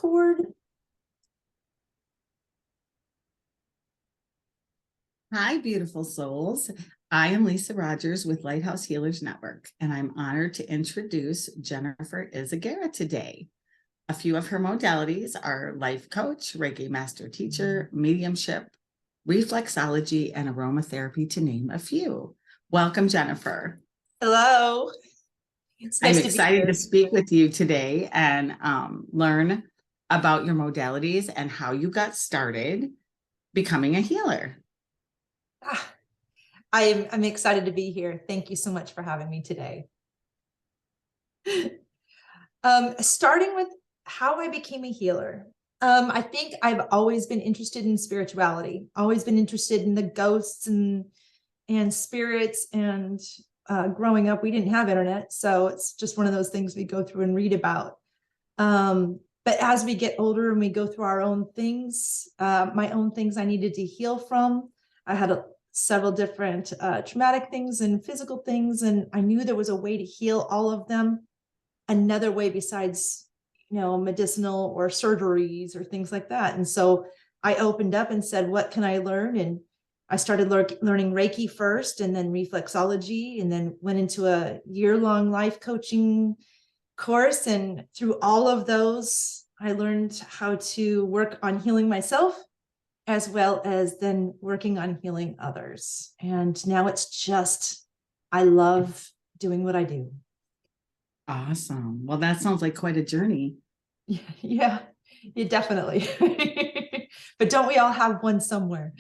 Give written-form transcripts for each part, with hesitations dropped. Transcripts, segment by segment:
record. Hi, beautiful souls. I am Lisa Rogers with Lighthouse Healers Network, and I'm honored to introduce Jennifer Izaguirre today. A few of her modalities are life coach, Reiki master teacher, mediumship, reflexology, and aromatherapy, to name a few. Welcome, Jennifer. Hello. I'm excited to speak with you today and learn about your modalities and how you got started becoming a healer. I'm excited to be here. Thank you so much for having me today. Starting with how I became a healer. I think I've always been interested in spirituality, always been interested in the ghosts and spirits. And growing up, we didn't have internet, so it's just one of those things we go through and read about. But as we get older and we go through our own things, my own things I needed to heal from, I had several different traumatic things and physical things, and I knew there was a way to heal all of them, another way besides, medicinal or surgeries or things like that. And so I opened up and said, what can I learn? And I started learning Reiki first, and then reflexology, and then went into a year-long life coaching course. And through all of those, I learned how to work on healing myself, as well as then working on healing others. And now it's just, I love doing what I do. Awesome. Well, that sounds like quite a journey. Yeah, definitely. But don't we all have one somewhere?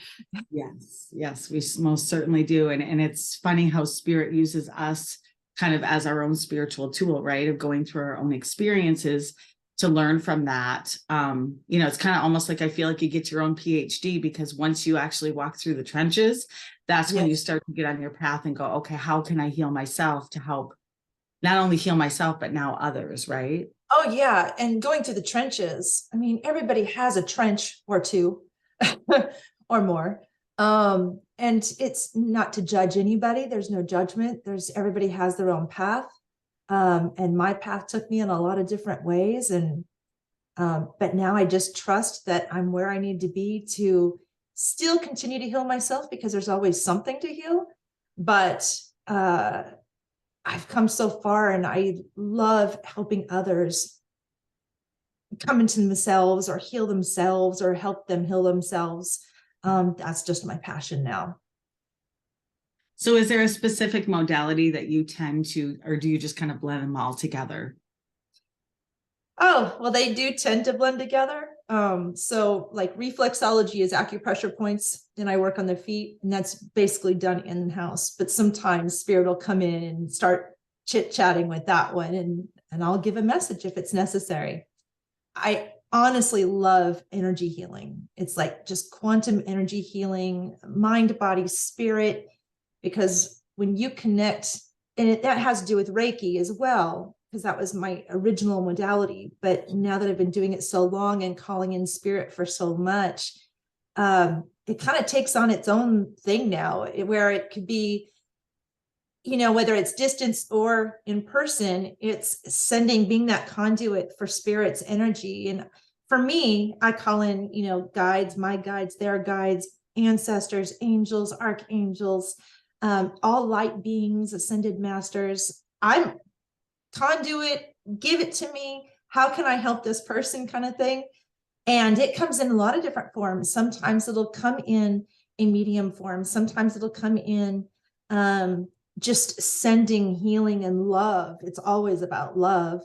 Yes, we most certainly do. And it's funny how spirit uses us kind of as our own spiritual tool, right? Of going through our own experiences to learn from that. It's kind of almost like, I feel like you get your own PhD, because once you actually walk through the trenches, that's when you start to get on your path and go, okay, how can I heal myself to help not only heal myself, but now others, right? Oh, yeah. And going through the trenches, I mean, everybody has a trench or two or more. And it's not to judge anybody. There's no judgment. Everybody has their own path. And my path took me in a lot of different ways. And but now I just trust that I'm where I need to be to still continue to heal myself, because there's always something to heal. But I've come so far, and I love helping others come into themselves or heal themselves or help them heal themselves. That's just my passion now. So is there a specific modality that you tend to, or do you just kind of blend them all together? Oh, well, they do tend to blend together. So like reflexology is acupressure points, and I work on the feet, and that's basically done in-house. But sometimes spirit will come in and start chit-chatting with that one, and I'll give a message if it's necessary. I honestly love energy healing. It's like just quantum energy healing, mind, body, spirit, because when you connect, and that has to do with Reiki as well, because that was my original modality. But now that I've been doing it so long and calling in spirit for so much, it kind of takes on its own thing now, where it could be, whether it's distance or in person, it's being that conduit for spirit's energy. And for me, I call in, guides, my guides, their guides, ancestors, angels, archangels, all light beings, ascended masters. I'm conduit, give it to me. How can I help this person, kind of thing? And it comes in a lot of different forms. Sometimes it'll come in a medium form. Sometimes it'll come in just sending healing and love. It's always about love.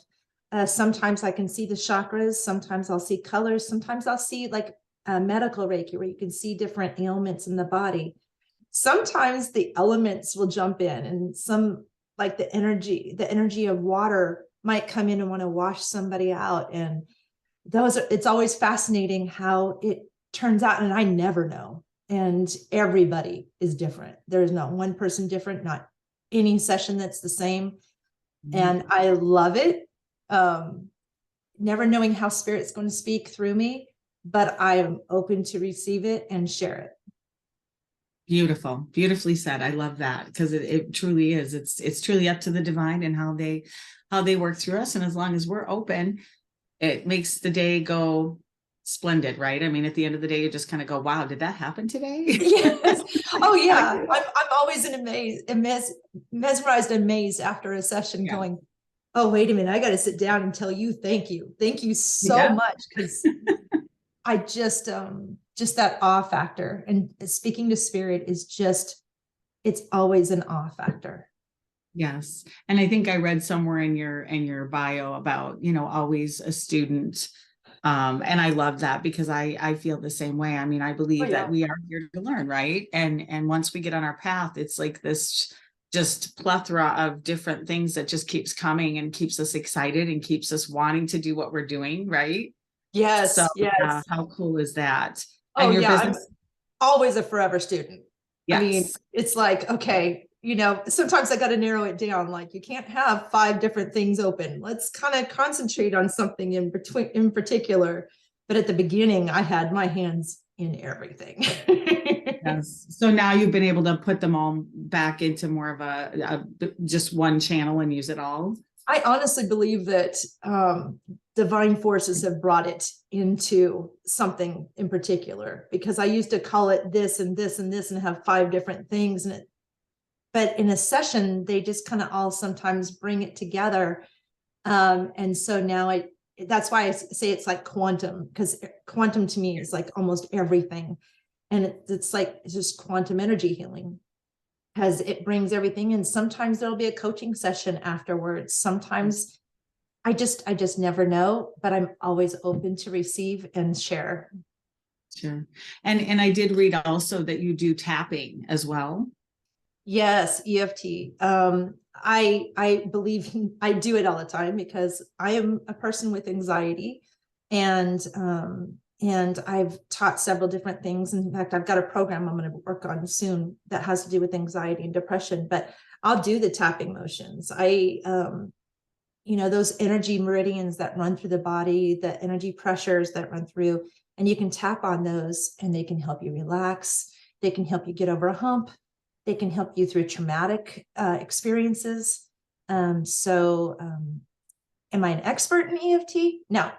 Sometimes I can see the chakras. Sometimes I'll see colors. Sometimes I'll see like medical Reiki, where you can see different ailments in the body. Sometimes the elements will jump in, and some, like the energy of water might come in and want to wash somebody out. And it's always fascinating how it turns out. And I never know. And everybody is different. There's not one person different, not any session that's the same. And I love it. Never knowing how spirit's going to speak through me, but I am open to receive it and share it. Beautiful, beautifully said. I love that, because it truly is. It's truly up to the divine and how they work through us. And as long as we're open it makes the day go splendid, right? I mean, at the end of the day, you just kind of go, wow, did that happen today? Yes. Oh yeah. I'm always mesmerized and amazed after a session Yeah. going, oh, wait a minute. I got to sit down and tell you, thank you. Thank you so Yeah. much. Cause I just that awe factor, and speaking to spirit is just, it's always an awe factor. Yes. And I think I read somewhere in your bio about, always a student. And I love that because I feel the same way. I mean, I Oh believe that yeah. we are here to learn, right? And once we get on our path, it's like this just plethora of different things that just keeps coming and keeps us excited and keeps us wanting to do what we're doing, right? So Yes. Yes. how cool is that? Oh And your yeah. I'm business, always a forever student. I mean, yes. it's like, okay, sometimes I got to narrow it down. Like you can't have 5 different things open. Let's kind of concentrate on something in particular. But at the beginning, I had my hands in everything. Yes. So now you've been able to put them all back into more of just one channel and use it all. I honestly believe that divine forces have brought it into something in particular, because I used to call it this and this and this and have 5 different things. But in a session, they just kind of all sometimes bring it together. And so now that's why I say it's like quantum, because quantum to me is like almost everything. And it's just quantum energy healing, because it brings everything in. Sometimes there'll be a coaching session afterwards. Sometimes I just never know, but I'm always open to receive and share. Sure. And I did read also that you do tapping as well. Yes, EFT. I believe I do it all the time because I am a person with anxiety, and I've taught several different things. In fact, I've got a program I'm going to work on soon that has to do with anxiety and depression. But I'll do the tapping motions. Those energy meridians that run through the body, the energy pressures that run through, and you can tap on those, and they can help you relax. They can help you get over a hump. They can help you through traumatic experiences. Am I an expert in EFT? No.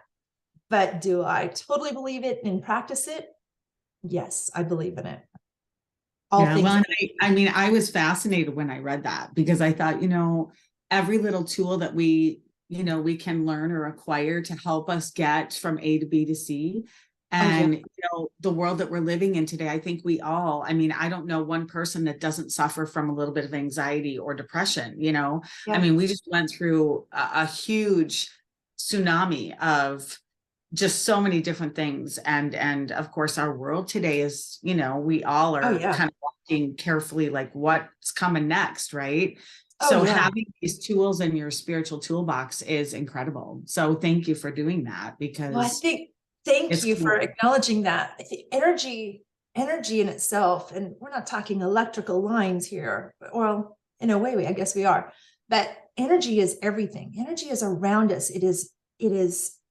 But do I totally believe it and practice it? Yes, I believe in it. All Yeah, things. well, I mean, I was fascinated when I read that because I thought, every little tool that we can learn or acquire to help us get from A to B to C. And, the world that we're living in today, I think I mean, I don't know one person that doesn't suffer from a little bit of anxiety or depression, I mean, we just went through a huge tsunami of just so many different things. And of course, our world today is, we all are kind of watching carefully, like what's coming next, right? So having these tools in your spiritual toolbox is incredible. So thank you for doing that, because I think, thank you for acknowledging that. I think energy in itself, and we're not talking electrical lines here, well, in a way, I guess we are, but energy is everything. Energy is around us. It is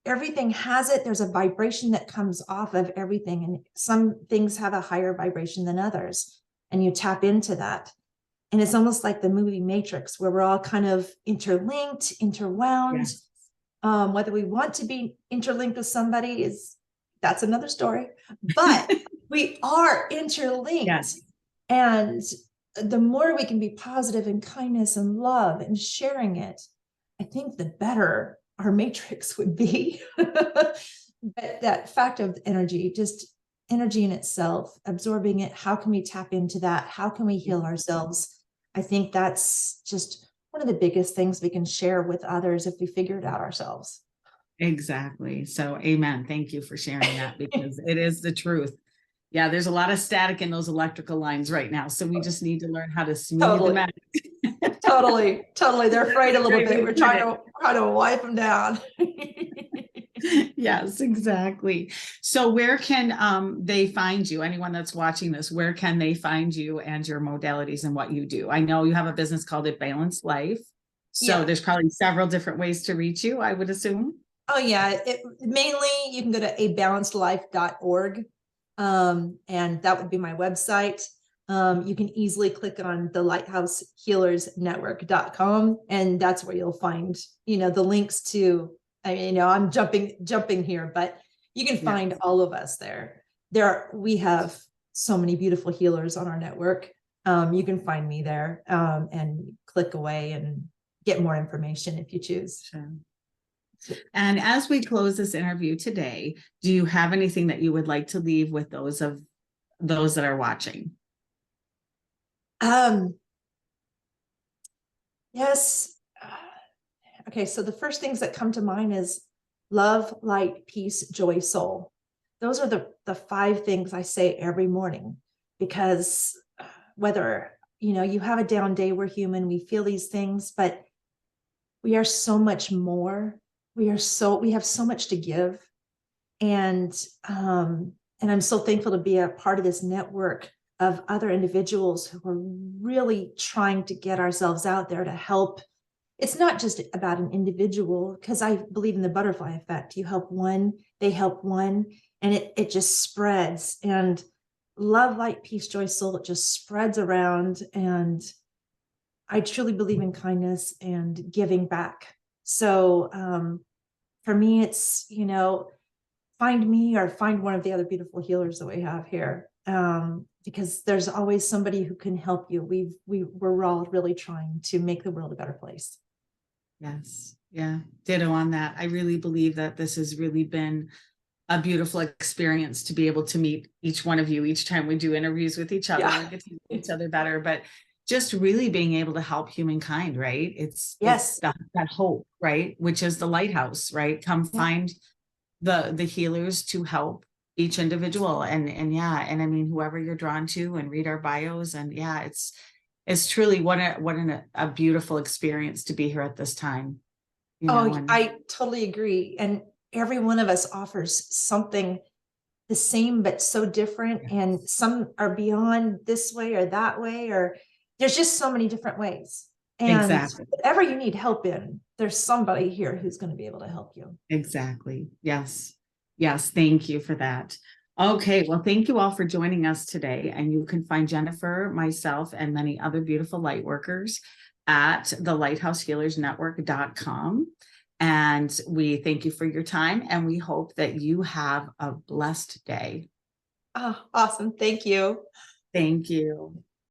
everything has it. There's a vibration that comes off of everything, and some things have a higher vibration than others, and you tap into that. And it's almost like the movie Matrix, where we're all kind of interlinked, interwound. Yes. Whether we want to be interlinked with somebody that's another story, but we are interlinked. Yes. And the more we can be positive and kindness and love and sharing it, I think the better our matrix would be. But that fact of energy, just energy in itself, absorbing it, how can we tap into that? How can we heal ourselves? I think that's just one of the biggest things we can share with others if we figure it out ourselves. Exactly. So amen. Thank you for sharing that, because it is the truth. Yeah, there's a lot of static in those electrical lines right now. So we just need to learn how to smooth them out. Totally. They're afraid a little bit. We're trying to wipe them down. Yes, exactly. So where can they find you? Anyone that's watching this, where can they find you and your modalities and what you do? I know you have a business called A Balanced Life. So there's probably several different ways to reach you, I would assume. Oh yeah. Mainly you can go to abalancedlife.org. And that would be my website. You can easily click on the Lighthouse Healers Network.com, and that's where you'll find, the links to I mean, I'm jumping here, but you can find all of us there. We have so many beautiful healers on our network. You can find me there, and click away and get more information if you choose. Sure. And as we close this interview today, do you have anything that you would like to leave with those that are watching? Yes. Okay, so the first things that come to mind is love, light, peace, joy, soul. Those are the 5 things I say every morning, because whether you have a down day, we're human, we feel these things, but we are so much more. We have so much to give. And I'm so thankful to be a part of this network of other individuals who are really trying to get ourselves out there to help. It's not just about an individual, because I believe in the butterfly effect. You help one, they help one, and it just spreads. And love, light, peace, joy, soul, it just spreads around. And I truly believe in kindness and giving back. So for me, it's, find me or find one of the other beautiful healers that we have here. Because there's always somebody who can help you. We're all really trying to make the world a better place. Yes. Yeah. Ditto on that. I really believe that this has really been a beautiful experience to be able to meet each one of you each time we do interviews with each other and get to know each other better, but just really being able to help humankind, right? It's that hope, right? Which is the lighthouse, right? Come find the healers to help each individual. And I mean, whoever you're drawn to, and read our bios, and it's truly what a beautiful experience to be here at this time. I totally agree. And every one of us offers something the same, but so different. Yes. And some are beyond this way or that way, or there's just so many different ways. And whatever you need help in, there's somebody here who's going to be able to help you. Exactly. Yes. Yes. Thank you for that. Okay. Well, thank you all for joining us today. And you can find Jennifer, myself, and many other beautiful light workers at the lighthousehealersnetwork.com. And we thank you for your time, and we hope that you have a blessed day. Oh, awesome. Thank you. Thank you.